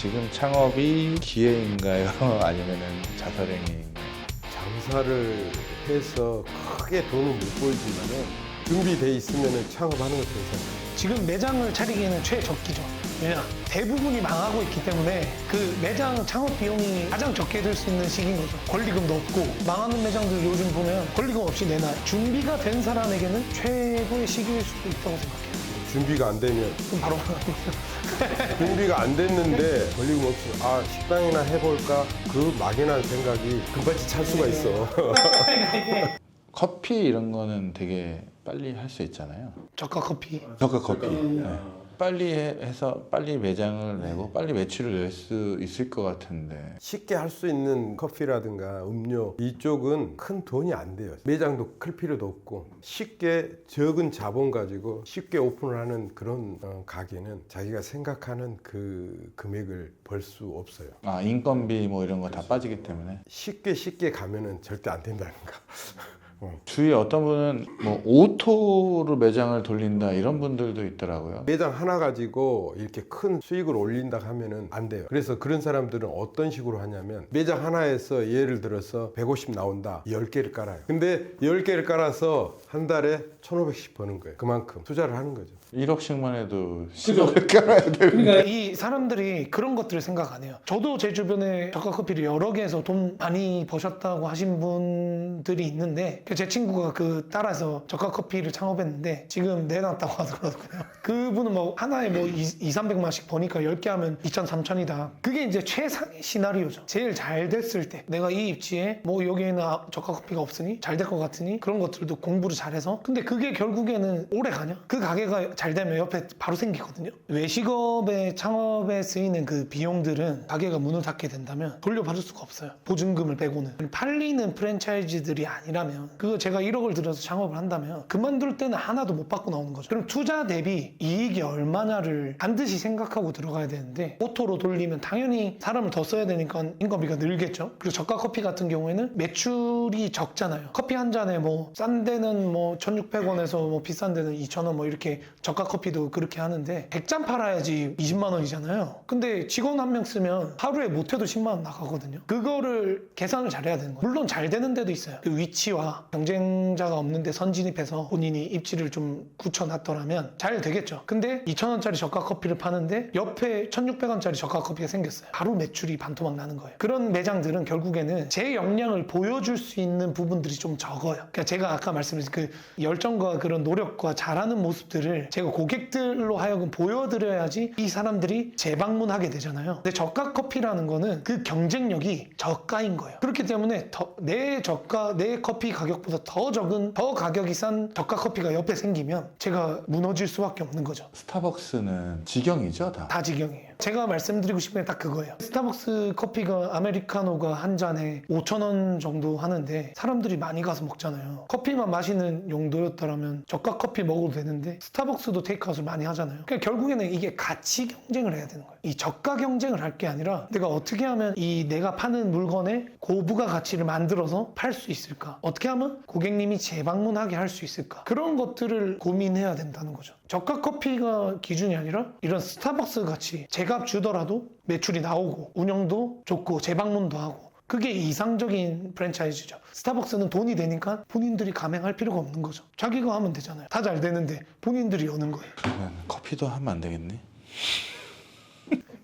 지금 창업이 기회인가요? 아니면 자살행위인가요? 장사를 해서 크게 돈은 못 벌지만은 준비돼 있으면 창업하는 것도 괜찮아요. 지금 매장을 차리기에는 최적기죠. 왜냐? 대부분이 망하고 있기 때문에 그 매장 창업 비용이 가장 적게 들 수 있는 시기인 거죠. 권리금도 없고 망하는 매장들 요즘 보면 권리금 없이 내놔요. 준비가 된 사람에게는 최고의 시기일 수도 있다고 생각해요. 준비가 안 되면 그럼 바로 망하는 거죠. 준비가 안 됐는데 권리금 없이 식당이나 해볼까 그 막연한 생각이 금발치 찰 수가 있어. 커피 이런 거는 되게 빨리 할 수 있잖아요. 저가 커피. 저가 커피. 네. 빨리 해서 빨리 매장을 내고 빨리 매출을 낼 수 있을 것 같은데. 쉽게 할 수 있는 커피라든가 음료 이쪽은 큰 돈이 안 돼요. 매장도 클 필요도 없고 쉽게 적은 자본 가지고 쉽게 오픈을 하는 그런 가게는 자기가 생각하는 그 금액을 벌 수 없어요. 인건비 뭐 이런 거 다 빠지기 때문에. 쉽게 가면은 절대 안 된다는 거. 주위에 어떤 분은 뭐 오토로 매장을 돌린다 이런 분들도 있더라고요. 매장 하나 가지고 이렇게 큰 수익을 올린다 하면은 안 돼요. 그래서 그런 사람들은 어떤 식으로 하냐면 매장 하나에서 예를 들어서 150 나온다. 10개를 깔아요. 근데 10개를 깔아서 한 달에 1,500씩 버는 거예요. 그만큼 투자를 하는 거죠. 1억씩만 해도 10억을 깔아야 되는데. 그러니까 이 사람들이 그런 것들을 생각 안 해요. 저도 제 주변에 저가 커피를 여러 개에서 돈 많이 버셨다고 하신 분들이 있는데 제 친구가 그 따라서 저가 커피를 창업했는데 지금 내놨다고 하더라고요. 그분은 뭐 하나에 뭐 200~300만씩 버니까 10개 하면 2,000, 3,000이다. 그게 이제 최상의 시나리오죠. 제일 잘 됐을 때 내가 이 입지에 뭐 여기에는 저가 커피가 없으니 잘 될 것 같으니 그런 것들도 공부를 잘해서 근데 그게 결국에는 오래 가냐? 그 가게가 잘 되면 옆에 바로 생기거든요. 외식업의 창업에 쓰이는 그 비용들은 가게가 문을 닫게 된다면 돌려받을 수가 없어요. 보증금을 빼고는. 팔리는 프랜차이즈들이 아니라면 그거 제가 1억을 들여서 창업을 한다면 그만둘 때는 하나도 못 받고 나오는 거죠. 그럼 투자 대비 이익이 얼마냐를 반드시 생각하고 들어가야 되는데 오토로 돌리면 당연히 사람을 더 써야 되니까 인건비가 늘겠죠. 그리고 저가 커피 같은 경우에는 매출이 적잖아요. 커피 한 잔에 뭐 싼 데는 뭐 1,600원에서 뭐 비싼 데는 2,000원 뭐 이렇게 저가 커피도 그렇게 하는데 100잔 팔아야지 20만 원이잖아요. 근데 직원 한 명 쓰면 하루에 못해도 10만 원 나가거든요. 그거를 계산을 잘해야 되는 거예요. 물론 잘 되는 데도 있어요. 그 위치와 경쟁자가 없는데 선진입해서 본인이 입지를 좀 굳혀놨더라면 잘 되겠죠. 근데 2,000원짜리 저가 커피를 파는데 옆에 1,600원짜리 저가 커피가 생겼어요. 바로 매출이 반토막 나는 거예요. 그런 매장들은 결국에는 제 역량을 보여줄 수 있는 부분들이 좀 적어요. 그러니까 제가 아까 말씀드린 그 열정과 그런 노력과 잘하는 모습들을 제가 고객들로 하여금 보여드려야지 이 사람들이 재방문하게 되잖아요. 근데 저가 커피라는 거는 그 경쟁력이 저가인 거예요. 그렇기 때문에 내 커피 가격보다 더 적은 더 가격이 싼 저가 커피가 옆에 생기면 제가 무너질 수밖에 없는 거죠. 스타벅스는 직영이죠, 다. 다 직영이에요. 제가 말씀드리고 싶은 게 딱 그거예요. 스타벅스 커피가 아메리카노가 한 잔에 5,000원 정도 하는데 사람들이 많이 가서 먹잖아요. 커피만 마시는 용도였다면 저가 커피 먹어도 되는데 스타벅스도 테이크아웃을 많이 하잖아요. 그러니까 결국에는 이게 가치 경쟁을 해야 되는 거예요. 이 저가 경쟁을 할 게 아니라 내가 어떻게 하면 이 내가 파는 물건에 고부가 가치를 만들어서 팔 수 있을까? 어떻게 하면 고객님이 재방문하게 할 수 있을까? 그런 것들을 고민해야 된다는 거죠. 저가 커피가 기준이 아니라 이런 스타벅스 같이 제값 주더라도 매출이 나오고 운영도 좋고 재방문도 하고 그게 이상적인 프랜차이즈죠. 스타벅스는 돈이 되니까 본인들이 감행할 필요가 없는 거죠. 자기가 하면 되잖아요. 다 잘 되는데 본인들이 여는 거예요. 그러면 커피도 하면 안 되겠네.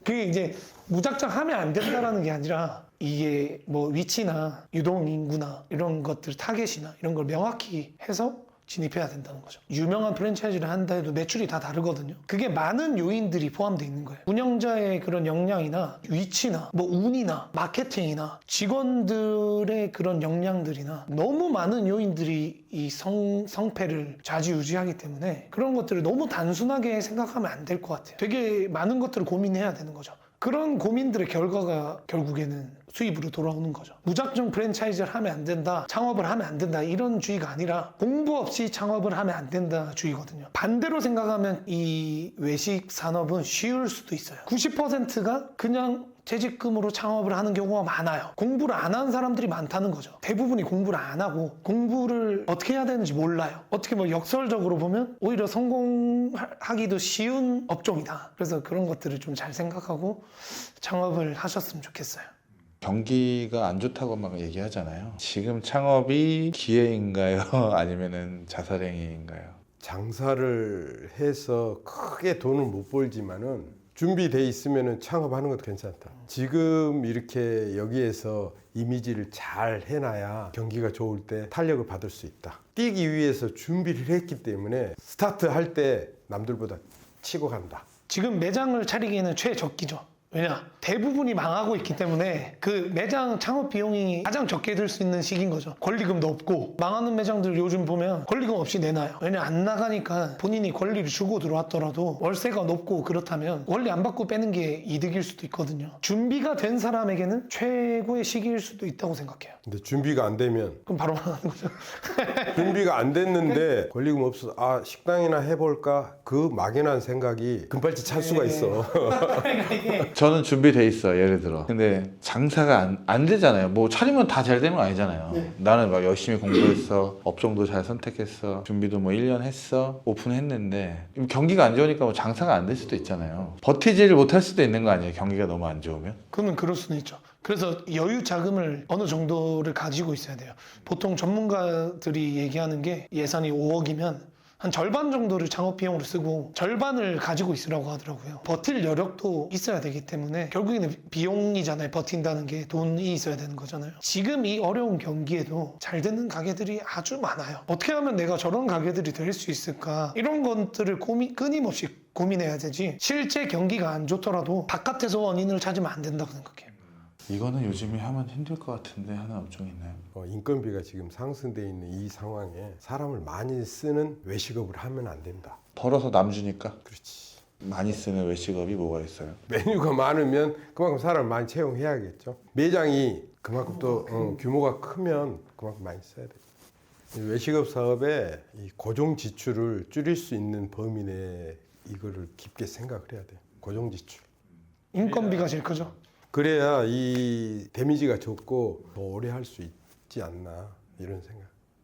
그게 이제 무작정 하면 안 된다라는 게 아니라 이게 뭐 위치나 유동인구나 이런 것들 타겟이나 이런 걸 명확히 해서 진입해야 된다는 거죠. 유명한 프랜차이즈를 한다 해도 매출이 다 다르거든요. 그게 많은 요인들이 포함되어 있는 거예요. 운영자의 그런 역량이나 위치나 뭐 운이나 마케팅이나 직원들의 그런 역량들이나 너무 많은 요인들이 이 성패를 좌지우지하기 때문에 그런 것들을 너무 단순하게 생각하면 안 될 것 같아요. 되게 많은 것들을 고민해야 되는 거죠. 그런 고민들의 결과가 결국에는 수입으로 돌아오는 거죠. 무작정 프랜차이즈를 하면 안 된다, 창업을 하면 안 된다 이런 주의가 아니라 공부 없이 창업을 하면 안 된다 주의거든요. 반대로 생각하면 이 외식 산업은 쉬울 수도 있어요. 90%가 그냥 퇴직금으로 창업을 하는 경우가 많아요. 공부를 안 한 사람들이 많다는 거죠. 대부분이 공부를 안 하고 공부를 어떻게 해야 되는지 몰라요. 어떻게 뭐 역설적으로 보면 오히려 성공하기도 쉬운 업종이다. 그래서 그런 것들을 좀 잘 생각하고 창업을 하셨으면 좋겠어요. 경기가 안 좋다고 막 얘기하잖아요. 지금 창업이 기회인가요? 아니면은 자살행위인가요? 장사를 해서 크게 돈을 못 벌지만은 준비돼 있으면 창업하는 것도 괜찮다. 지금 이렇게 여기에서 이미지를 잘 해놔야 경기가 좋을 때 탄력을 받을 수 있다. 뛰기 위해서 준비를 했기 때문에 스타트 할 때 남들보다 치고 간다. 지금 매장을 차리기에는 최적기죠. 왜냐? 대부분이 망하고 있기 때문에 그 매장 창업 비용이 가장 적게 들 수 있는 시기인 거죠. 권리금도 없고 망하는 매장들 요즘 보면 권리금 없이 내놔요. 왜냐? 안 나가니까 본인이 권리를 주고 들어왔더라도 월세가 높고 그렇다면 권리 안 받고 빼는 게 이득일 수도 있거든요. 준비가 된 사람에게는 최고의 시기일 수도 있다고 생각해요. 근데 준비가 안 되면 그럼 바로 망하는 거죠. 준비가 안 됐는데 권리금 없어서 아 식당이나 해볼까 그 막연한 생각이 금발치 찰 수가 있어. 이게 저는 준비돼 있어, 예를 들어. 근데 장사가 안 되잖아요. 뭐 차리면 다 잘 되는 거 아니잖아요. 네. 나는 막 열심히 공부했어, 업종도 잘 선택했어, 준비도 뭐 1년 했어, 오픈했는데 경기가 안 좋으니까 뭐 장사가 안 될 수도 있잖아요. 버티지를 못할 수도 있는 거 아니에요, 경기가 너무 안 좋으면? 그러면 그럴 수는 있죠. 그래서 여유 자금을 어느 정도를 가지고 있어야 돼요. 보통 전문가들이 얘기하는 게 예산이 5억이면 한 절반 정도를 창업 비용으로 쓰고 절반을 가지고 있으라고 하더라고요. 버틸 여력도 있어야 되기 때문에 결국에는 비용이잖아요. 버틴다는 게 돈이 있어야 되는 거잖아요. 지금 이 어려운 경기에도 잘 되는 가게들이 아주 많아요. 어떻게 하면 내가 저런 가게들이 될 수 있을까? 이런 것들을 끊임없이 고민해야 되지. 실제 경기가 안 좋더라도 바깥에서 원인을 찾으면 안 된다고 생각해요. 이거는 요즘에 하면 힘들 것 같은데 하는 업종 있나요? 인건비가 지금 상승돼 있는 이 상황에 사람을 많이 쓰는 외식업을 하면 안 된다. 벌어서 남 주니까. 그렇지. 많이 쓰는 외식업이 뭐가 있어요? 메뉴가 많으면 그만큼 사람을 많이 채용해야겠죠. 매장이 그만큼 또 규모가 크면 그만큼 많이 써야 돼요. 이 외식업 사업의 이 고정 지출을 줄일 수 있는 범위 내에 이거를 깊게 생각을 해야 돼요. 고정 지출. 인건비가 제일 크죠. 그래야 이 데미지가 적고 더 오래 할 수 있지 않나 이런 생각.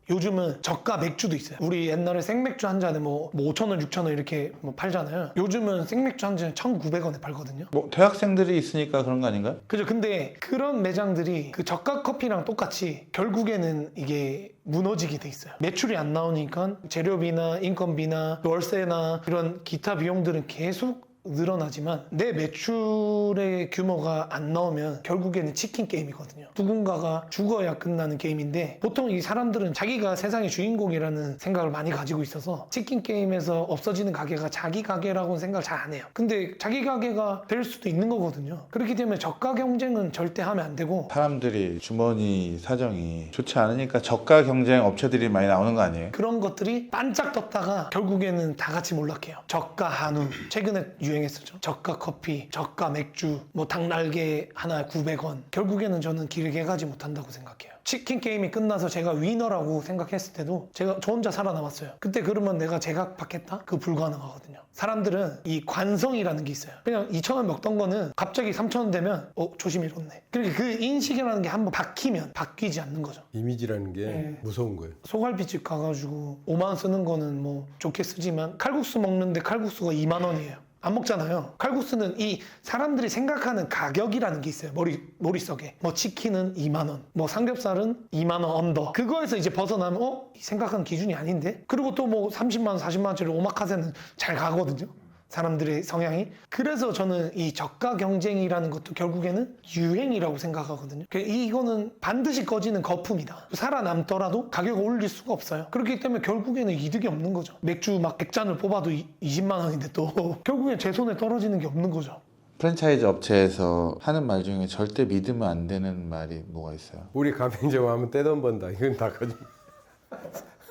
요즘은 저가 맥주도 있어요. 우리 옛날에 생맥주 한 잔에 뭐 5,000원, 6,000원 이렇게 뭐 팔잖아요. 요즘은 생맥주 한 잔에 1,900원에 팔거든요. 뭐 대학생들이 있으니까 그런 거 아닌가요? 그죠. 근데 그런 매장들이 그 저가 커피랑 똑같이 결국에는 이게 무너지게 돼 있어요. 매출이 안 나오니까 재료비나 인건비나 월세나 이런 기타 비용들은 계속 늘어나지만 내 매출의 규모가 안 나오면 결국에는 치킨 게임이거든요. 누군가가 죽어야 끝나는 게임인데 보통 이 사람들은 자기가 세상의 주인공이라는 생각을 많이 가지고 있어서 치킨 게임에서 없어지는 가게가 자기 가게라고는 생각을 잘 안 해요. 근데 자기 가게가 될 수도 있는 거거든요. 그렇기 때문에 저가 경쟁은 절대 하면 안 되고 사람들이 주머니 사정이 좋지 않으니까 저가 경쟁 업체들이 많이 나오는 거 아니에요? 그런 것들이 반짝 떴다가 결국에는 다 같이 몰락해요. 저가 한우 최근에 유행했었죠. 저가 커피, 저가 맥주, 뭐 닭날개 하나 900원. 결국에는 저는 길게 가지 못한다고 생각해요. 치킨 게임이 끝나서 제가 위너라고 생각했을 때도 저 혼자 살아남았어요. 그때 그러면 내가 제각받겠다? 그거 불가능하거든요. 사람들은 이 관성이라는 게 있어요. 그냥 2,000원 먹던 거는 갑자기 3,000원 되면 조심 잃었네. 그러니까 그 인식이라는 게 한번 바뀌면 바뀌지 않는 거죠. 이미지라는 게 네. 무서운 거예요. 소갈비집 가가지고 5만 원 쓰는 거는 뭐 좋게 쓰지만 칼국수 먹는데 칼국수가 2만 원이에요. 안 먹잖아요. 칼국수는 이 사람들이 생각하는 가격이라는 게 있어요. 머릿속에. 뭐 치킨은 2만 원, 뭐 삼겹살은 2만 원 언더. 그거에서 이제 벗어나면 생각하는 기준이 아닌데? 그리고 또 뭐 30만 원, 40만 원짜리 오마카세는 잘 가거든요. 사람들의 성향이. 그래서 저는 이 저가 경쟁이라는 것도 결국에는 유행이라고 생각하거든요. 이거는 반드시 꺼지는 거품이다. 살아남더라도 가격을 올릴 수가 없어요. 그렇기 때문에 결국에는 이득이 없는 거죠. 맥주 막 100잔을 뽑아도 20만 원인데 또 결국엔 제 손에 떨어지는 게 없는 거죠. 프랜차이즈 업체에서 하는 말 중에 절대 믿으면 안 되는 말이 뭐가 있어요? 우리 가맹점 하면 떼돈 번다. 이건 다 거짓말.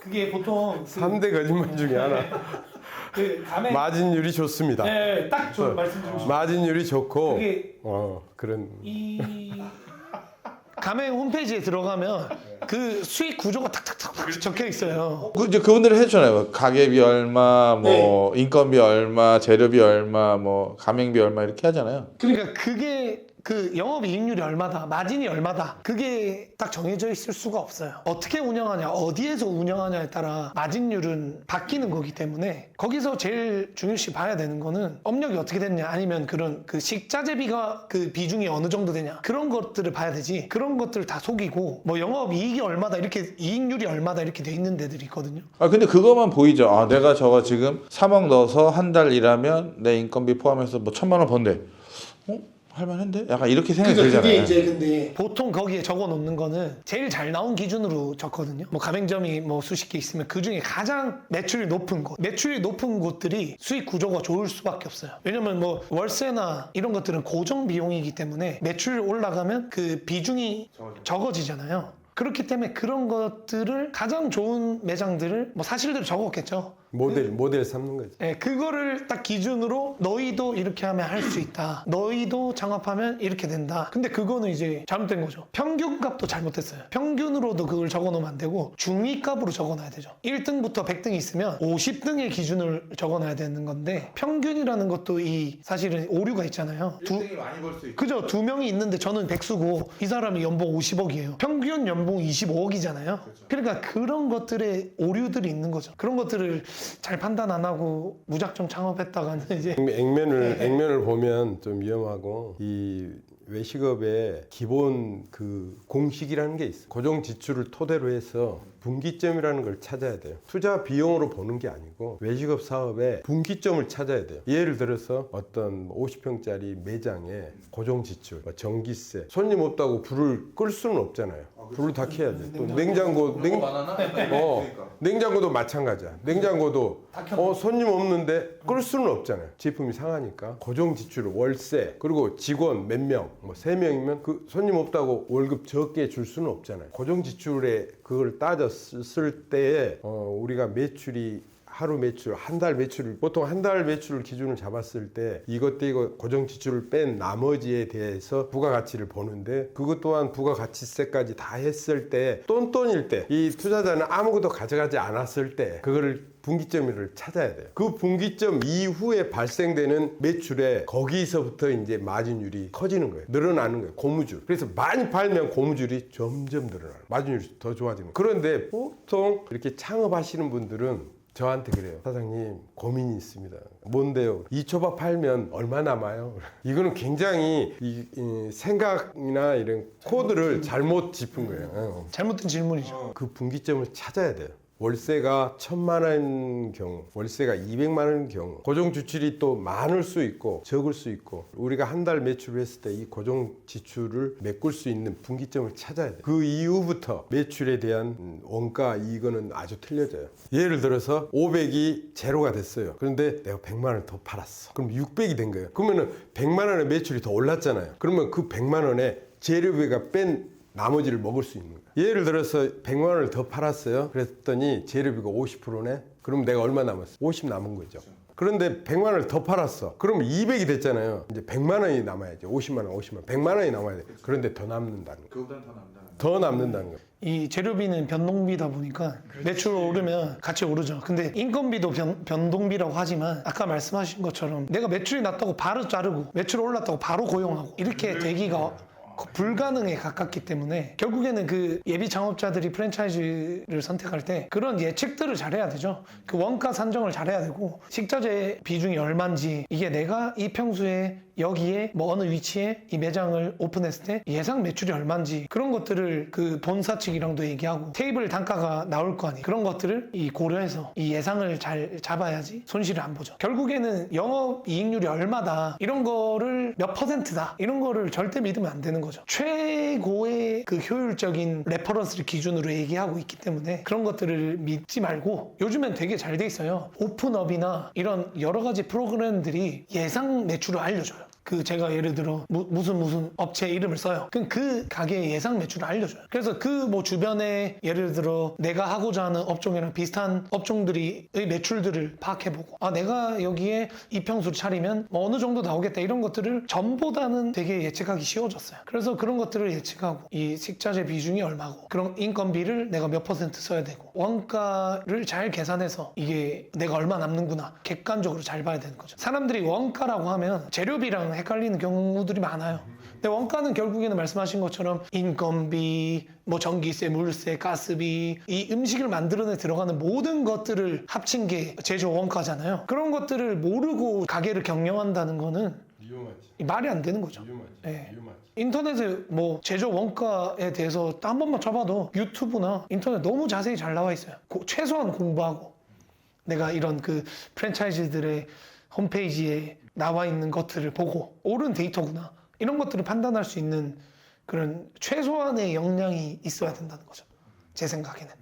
그게 보통 3대 거짓말 중에 하나. 마진율이 좋습니다. 네, 딱 저 말씀드리고 싶어요. 마진율이 좋고 그게 그런 이 가맹 홈페이지에 들어가면 그 수익 구조가 탁탁탁 적혀 있어요. 이제 그분들이 해주잖아요. 가계비 얼마, 뭐 인건비 얼마, 재료비 얼마, 뭐 가맹비 얼마 이렇게 하잖아요. 그러니까 그게 그 영업이익률이 얼마다, 마진이 얼마다, 그게 딱 정해져 있을 수가 없어요. 어떻게 운영하냐, 어디에서 운영하냐에 따라 마진율은 바뀌는 거기 때문에 거기서 제일 중요시 봐야 되는 거는 업력이 어떻게 됐냐, 아니면 그런 그 식자재비가 그 비중이 어느 정도 되냐, 그런 것들을 봐야 되지. 그런 것들을 다 속이고 뭐 영업이익이 얼마다, 이렇게 이익률이 얼마다 이렇게 돼 있는 데들이 있거든요. 아 근데 그거만 보이죠. 아 내가 저거 지금 3억 넣어서 한 달 일하면 내 인건비 포함해서 뭐 1,000만 원 번대. 할만한데? 약간 이렇게 생각이 들잖아요. 그게 이제 근데 보통 거기에 적어 놓는 거는 제일 잘 나온 기준으로 적거든요. 뭐 가맹점이 뭐 수십 개 있으면 그 중에 가장 매출이 높은 곳, 매출이 높은 곳들이 수익 구조가 좋을 수밖에 없어요. 왜냐면 뭐 월세나 이런 것들은 고정 비용이기 때문에 매출이 올라가면 그 비중이 적어지잖아요. 그렇기 때문에 그런 것들을 가장 좋은 매장들을 뭐 사실대로 적었겠죠. 모델 삼는 거지. 네, 그거를 딱 기준으로 너희도 이렇게 하면 할 수 있다. 너희도 창업하면 이렇게 된다. 근데 그거는 이제 잘못된 거죠. 평균값도 잘못했어요. 평균으로도 그걸 적어놓으면 안 되고 중위값으로 적어놔야 되죠. 1등부터 100등이 있으면 50등의 기준을 적어놔야 되는 건데 평균이라는 것도 이 사실은 오류가 있잖아요. 1등이 많이 벌 수 있고. 그죠? 두 명이 있는데 저는 백수고 이 사람이 연봉 50억이에요. 평균 연봉 25억이잖아요. 그러니까 그런 것들의 오류들이 있는 거죠. 그런 것들을 잘 판단 안 하고 무작정 창업했다가는 이제 액면을 보면 좀 위험하고, 이 외식업의 기본 그 공식이라는 게 있어. 고정 지출을 토대로 해서 분기점이라는 걸 찾아야 돼요. 투자 비용으로 보는 게 아니고 외식업 사업의 분기점을 찾아야 돼요. 예를 들어서 어떤 50평짜리 매장에 고정 지출, 전기세, 손님 없다고 불을 끌 수는 없잖아요. 불을 다 켜야 돼. 또 냉장고도 마찬가지야. 냉장고도 손님 없는데 끌 수는 없잖아요. 제품이 상하니까. 고정 지출, 월세, 그리고 직원 몇 명, 뭐 3명이면 그 손님 없다고 월급 적게 줄 수는 없잖아요. 고정 지출에 그걸 따졌을 때에 우리가 매출이 하루 매출, 한 달 매출을, 보통 한 달 매출을 기준을 잡았을 때 이것 때 이거 고정 지출을 뺀 나머지에 대해서 부가가치를 보는데, 그것 또한 부가가치세까지 다 했을 때 똔똔일 때, 이 투자자는 아무것도 가져가지 않았을 때 그거를 분기점을 찾아야 돼요. 그 분기점 이후에 발생되는 매출에 거기서부터 이제 마진율이 커지는 거예요. 늘어나는 거예요. 고무줄. 그래서 많이 팔면 고무줄이 점점 늘어나요. 마진율이 더 좋아지는 거예요. 그런데 보통 이렇게 창업하시는 분들은 저한테 그래요. 사장님, 고민이 있습니다. 뭔데요? 이 초밥 팔면 얼마 남아요? 이거는 굉장히 이 생각이나 이런 코드를 잘못 짚은 거예요. 잘못된 질문이죠. 그 분기점을 찾아야 돼요. 월세가 1,000만 원인 경우, 월세가 200만 원인 경우, 고정 지출이 또 많을 수 있고 적을 수 있고, 우리가 한 달 매출을 했을 때 이 고정 지출을 메꿀 수 있는 분기점을 찾아야 돼요. 그 이후부터 매출에 대한 원가 이거는 아주 틀려져요. 예를 들어서 500이 제로가 됐어요. 그런데 내가 100만 원을 더 팔았어. 그럼 600이 된 거예요. 그러면은 100만 원의 매출이 더 올랐잖아요. 그러면 그 100만 원에 재료비가 뺀 나머지를 먹을 수 있는 거예요. 예를 들어서 100만 원을 더 팔았어요. 그랬더니 재료비가 50%네. 그럼 내가 얼마 남았어? 50 남은 거죠. 그런데 100만 원을 더 팔았어. 그러면 200이 됐잖아요. 이제 100만 원이 남아야죠. 50만 원, 50만 원. 100만 원이 남아야 돼. 그런데 더 남는다는 거예요. 그거보다는 더 남는다는 더 남는다는 거예요. 이 재료비는 변동비다 보니까 매출 오르면 같이 오르죠. 근데 인건비도 변동비라고 하지만 아까 말씀하신 것처럼 내가 매출이 낮다고 바로 자르고 매출 올랐다고 바로 고용하고 이렇게 되기가 불가능에 가깝기 때문에 결국에는 그 예비 창업자들이 프랜차이즈를 선택할 때 그런 예측들을 잘해야 되죠. 그 원가 산정을 잘해야 되고, 식자재 비중이 얼마인지, 이게 내가 이 평수에 여기에 뭐 어느 위치에 이 매장을 오픈했을 때 예상 매출이 얼마인지, 그런 것들을 그 본사 측이랑도 얘기하고 테이블 단가가 나올 거 아니에요. 그런 것들을 이 고려해서 이 예상을 잘 잡아야지 손실을 안 보죠. 결국에는 영업 이익률이 얼마다, 이런 거를 몇 %다, 이런 거를 절대 믿으면 안 되는 거죠. 최고의 그 효율적인 레퍼런스를 기준으로 얘기하고 있기 때문에 그런 것들을 믿지 말고, 요즘엔 되게 잘 돼 있어요. 오픈업이나 이런 여러 가지 프로그램들이 예상 매출을 알려줘요. 그 제가 예를 들어 무슨 업체 이름을 써요. 그럼 그 가게의 예상 매출을 알려줘요. 그래서 그 뭐 주변에 예를 들어 내가 하고자 하는 업종이랑 비슷한 업종들의 매출들을 파악해보고 아 내가 여기에 이 평수를 차리면 뭐 어느 정도 나오겠다 이런 것들을 전보다는 되게 예측하기 쉬워졌어요. 그래서 그런 것들을 예측하고 이 식자재 비중이 얼마고 그런 인건비를 내가 몇 퍼센트 써야 되고 원가를 잘 계산해서 이게 내가 얼마 남는구나 객관적으로 잘 봐야 되는 거죠. 사람들이 원가라고 하면 재료비랑 헷갈리는 경우들이 많아요. 근데 원가는 결국에는 말씀하신 것처럼 인건비, 뭐 전기세, 물세, 가스비, 이 음식을 만드는 데 들어가는 모든 것들을 합친 게 제조 원가잖아요. 그런 것들을 모르고 가게를 경영한다는 거는 위험하지. 말이 안 되는 거죠. 위험하지. 네. 위험하지. 인터넷에 뭐 제조 원가에 대해서 한 번만 쳐봐도 유튜브나 인터넷 너무 자세히 잘 나와 있어요. 최소한 공부하고 내가 이런 그 프랜차이즈들의 홈페이지에 나와 있는 것들을 보고 옳은 데이터구나 이런 것들을 판단할 수 있는 그런 최소한의 역량이 있어야 된다는 거죠. 제 생각에는.